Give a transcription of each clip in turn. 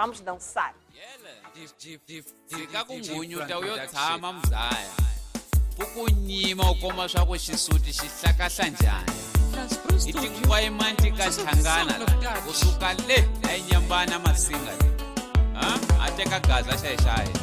Vamos dançar. Fika kungunyuta uyotshama mzaya. Ukunyima ukoma swakwe xisuti xi hlakahla njhani. Itinguva imanti ka tlhangana kusuka le ayinyambana masinga le. Ateka gaza xa xaye.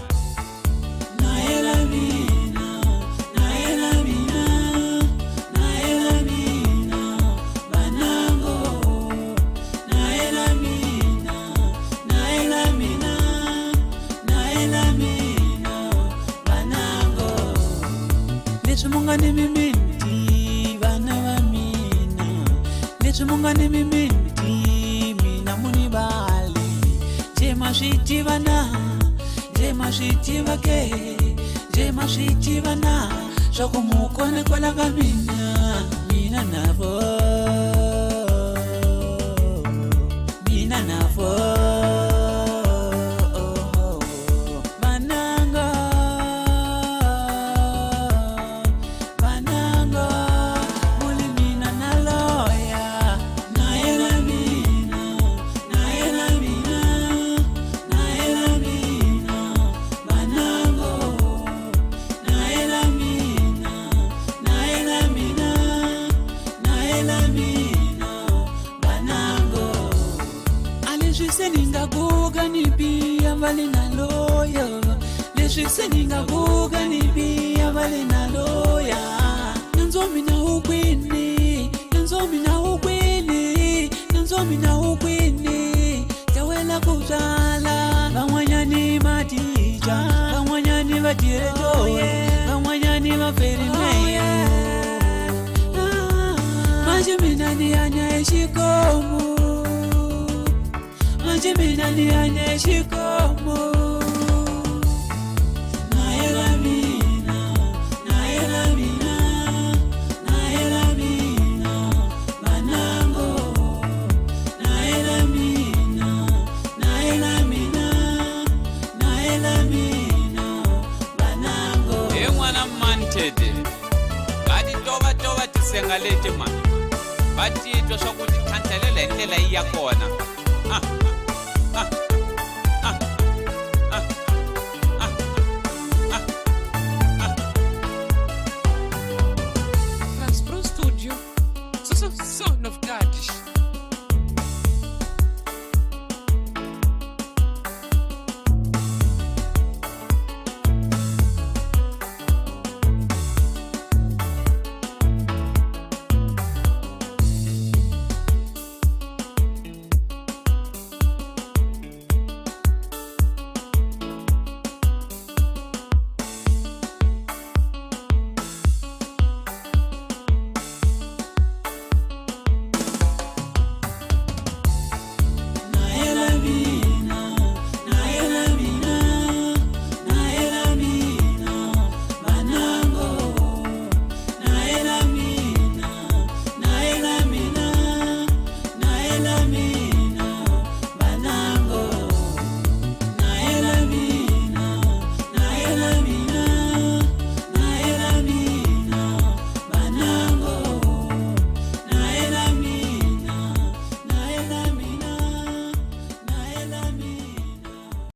Mungane mimiti vana va mina leswi mungane mimiti mina muni bali jema switiva na jema switiva ke jema switiva na swa ku mukone kwala ka mina navo leswi seningabuka nibiya vale naloya nanzomi na ukwini tawela kuzala van'wanyani matija van'wanyani vadirejoye van'wanyani vaferimeya manje mina niyanya exikomo manje mina niyanya exikomo sengaleti ma batitwa swa ku tithandlelela hi ndlela yi ya kona